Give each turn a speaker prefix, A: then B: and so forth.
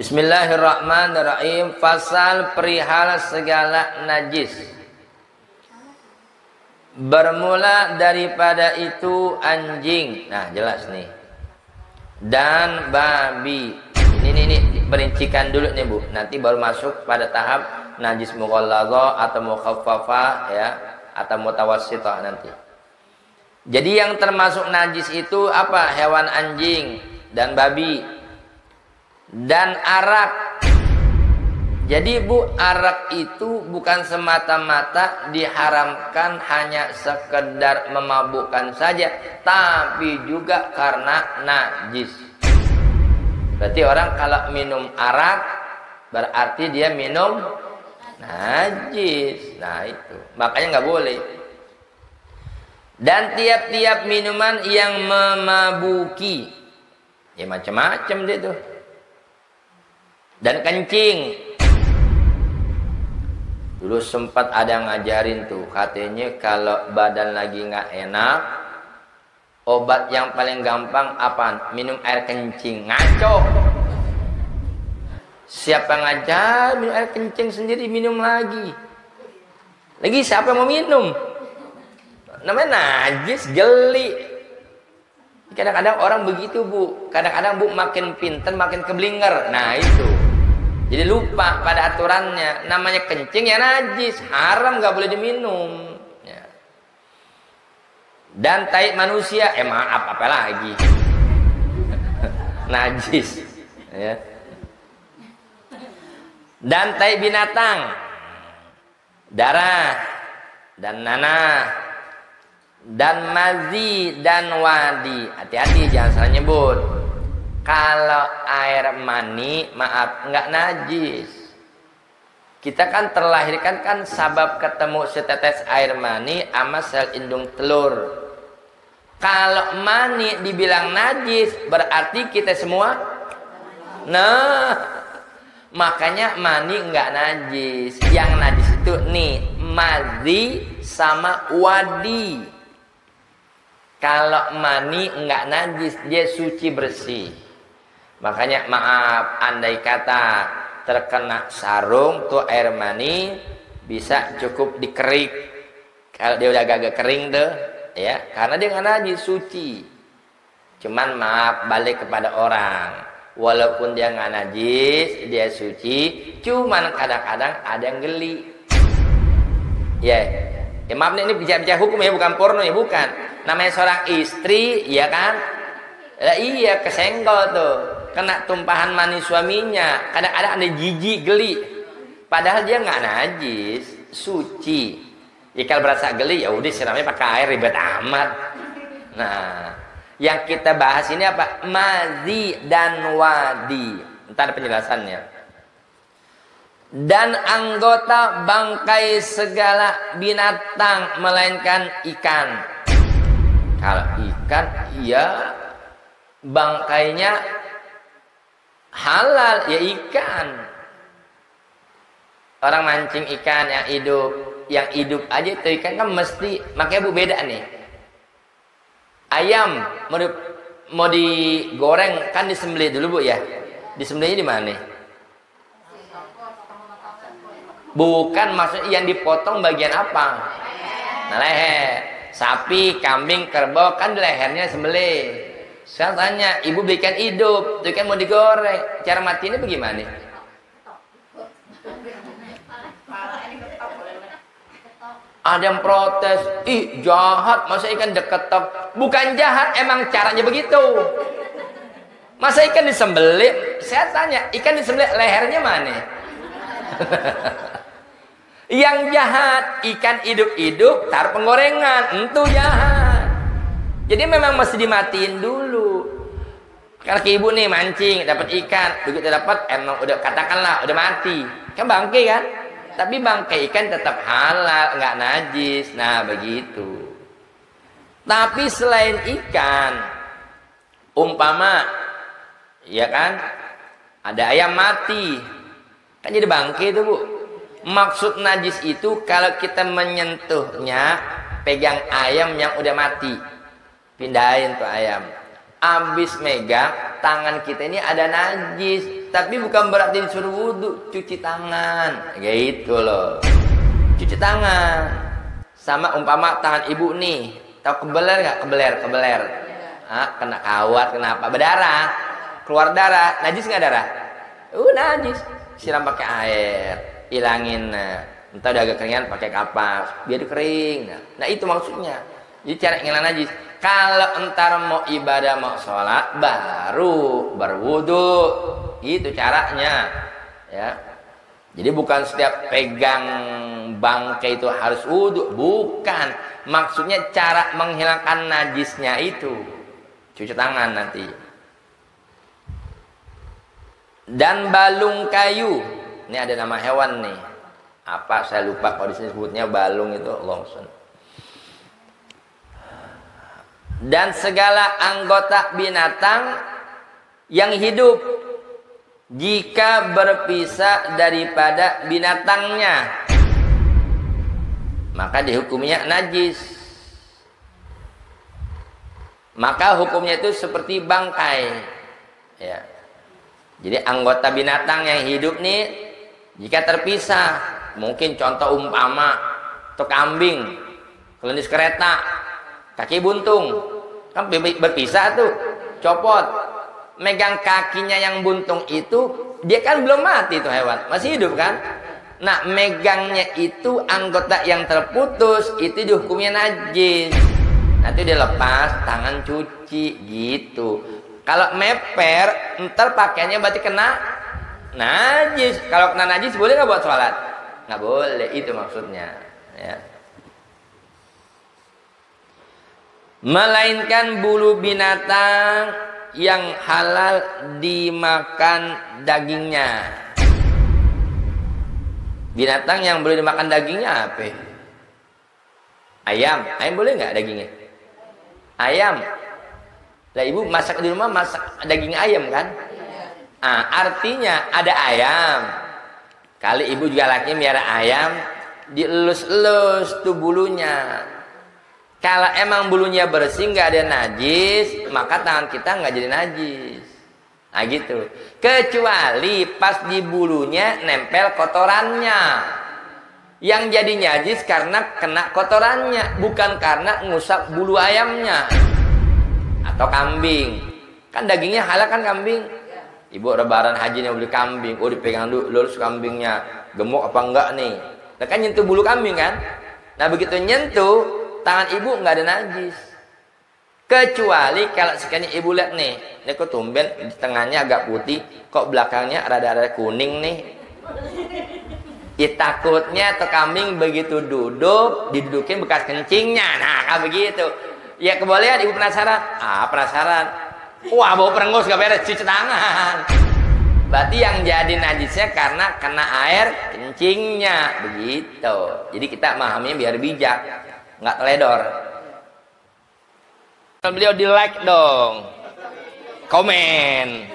A: Bismillahirrahmanirrahim. Fasal perihal segala najis. Bermula daripada itu anjing. Nah, jelas nih. Dan babi. Ini perincikan dulu nih, Bu. Nanti baru masuk pada tahap najis mughalladhah atau mukhaffafah ya, atau mutawassithah nanti. Jadi yang termasuk najis itu apa? Hewan anjing dan babi. Dan arak. Jadi Bu, arak itu bukan semata-mata diharamkan hanya sekedar memabukkan saja, tapi juga karena najis. Berarti orang kalau minum arak berarti dia minum najis. Nah itu, makanya nggak boleh. Dan tiap-tiap minuman yang memabuki, ya macam-macam dia tuh. Dan kencing. Dulu sempat ada ngajarin tuh, katanya kalau badan lagi nggak enak, obat yang paling gampang apa? Minum air kencing. Ngaco. Siapa ngajar minum air kencing sendiri minum lagi? Lagi siapa yang mau minum? Namanya najis, geli. Kadang-kadang orang begitu, Bu. Kadang-kadang Bu makin pinter makin keblinger. Nah itu. Jadi lupa pada aturannya. Namanya kencing ya najis, haram, nggak boleh diminum. Ya. Dan tai manusia, maaf apa lagi? Najis. Ya. Dan tai binatang, darah dan nanah dan mazi dan wadi. Hati-hati jangan salah nyebut. Kalau air mani, maaf, nggak najis. Kita kan terlahirkan kan sabab ketemu setetes air mani sama sel indung telur. Kalau mani dibilang najis, berarti kita semua. Nah, makanya mani nggak najis. Yang najis itu nih, mazi sama wadi. Kalau mani nggak najis, dia suci bersih. Makanya maaf, andai kata terkena sarung tuh air mani bisa cukup dikerik. Kalau dia udah agak kering tuh, ya, karena dia nggak najis, suci. Cuman maaf, balik kepada orang. Walaupun dia nggak najis, dia suci. Cuman kadang-kadang ada yang geli. Ya, maaf nih, ini bicara hukum ya, bukan porno ya, bukan. Namanya seorang istri, ya kan? Iya, kesenggol tuh. Kena tumpahan mani suaminya. Kadang-kadang ada jijik, geli. Padahal dia nggak najis, suci. Ya kalau berasa geli, ya udah siramnya pakai air, ribet amat. Nah, yang kita bahas ini apa? Mazi dan wadi. Ntar penjelasannya. Dan anggota bangkai segala binatang melainkan ikan. Kalau ikan, iya bangkainya halal, ya ikan. Orang mancing ikan yang hidup aja itu ikan kan mesti, makanya Bu beda nih. Ayam mau digoreng kan disembelih dulu Bu ya. Disembelihnya di mana? Bukan, maksudnya yang dipotong bagian apa? Nah, leher. Sapi, kambing, kerbau kan di lehernya sembelih. Saya tanya, ibu belikan hidup, itu kan mau digoreng. Cara matinya bagaimana? Ada yang protes, ih jahat, masa ikan diketok? Bukan jahat, emang caranya begitu. Masa ikan disembelih? Saya tanya, ikan disembelih lehernya mana? Yang jahat, ikan hidup-hidup, taruh penggorengan, itu jahat. Jadi memang mesti dimatiin dulu. Kalau ibu nih mancing, dapat ikan, begitu dapat, emang udah katakanlah udah mati, kan bangkai kan? Tapi bangkai ikan tetap halal, nggak najis. Nah begitu. Tapi selain ikan, umpama, ya kan, ada ayam mati, kan jadi bangkai itu Bu. Maksud najis itu kalau kita menyentuhnya, pegang ayam yang udah mati, pindahin tuh ayam. Abis megang tangan kita ini ada najis, tapi bukan berarti disuruh wudhu, cuci tangan, gitu loh. Cuci tangan. Sama umpama tangan ibu nih, tahu kebeler nggak? Kebeler. Kena kawat, kenapa? Berdarah, keluar darah, najis nggak darah? Najis. Siram pakai air, hilangin. Entah udah agak keringan pakai kapas, biar kering. Nah itu maksudnya. Jadi cara ngilang najis. Kalau entar mau ibadah, mau sholat, baru berwudu, gitu caranya, ya. Jadi bukan setiap pegang bangkai itu harus wudu, bukan. Maksudnya cara menghilangkan najisnya itu, cuci tangan nanti. Dan balung kayu, ini ada nama hewan nih. Apa saya lupa kalau di sini sebutnya balung itu longson. Dan segala anggota binatang yang hidup jika berpisah daripada binatangnya, maka dihukumnya najis. Maka hukumnya itu seperti bangkai, ya. Jadi anggota binatang yang hidup nih jika terpisah, mungkin contoh umpama tuh kambing kelendis kereta, kaki buntung, kan berpisah tuh, copot, megang kakinya yang buntung itu, dia kan belum mati tuh hewan, masih hidup kan. Nah megangnya itu anggota yang terputus, itu dihukumnya najis. Nanti dia lepas, tangan cuci gitu. Kalau meper, ntar pakaiannya berarti kena najis. Kalau kena najis boleh nggak buat sholat? Nggak boleh, itu maksudnya, ya. Melainkan bulu binatang yang halal dimakan dagingnya. Binatang yang boleh dimakan dagingnya apa? Ayam boleh nggak dagingnya? Ayam. Lah ibu masak di rumah, masak daging ayam kan? Artinya ada ayam. Kali ibu juga laki miara ayam, dielus-elus tuh bulunya. Kalau emang bulunya bersih, nggak ada najis, maka tangan kita nggak jadi najis. Nah gitu. Kecuali pas di bulunya nempel kotorannya. Yang jadi najis karena kena kotorannya, bukan karena ngusap bulu ayamnya. Atau kambing. Kan dagingnya halal kan kambing. Ibu lebaran haji nih beli kambing, dipegang dulu lurus kambingnya, gemuk apa enggak nih. Nah kan nyentuh bulu kambing kan. Nah begitu nyentuh, tangan ibu nggak ada najis. Kecuali kalau sekali ibu lihat nih, ini kok tumben di tengahnya agak putih, kok belakangnya rada-rada kuning nih. Ya takutnya tuh kambing begitu duduk, didudukin bekas kencingnya. Nah kayak begitu. Ya kebolehan ibu penasaran? Penasaran. Wah bau perengus gak beres, cuci tangan. Berarti yang jadi najisnya karena kena air kencingnya, begitu. Jadi kita memahaminya biar bijak, nggak teledor. Beliau di like dong, komen.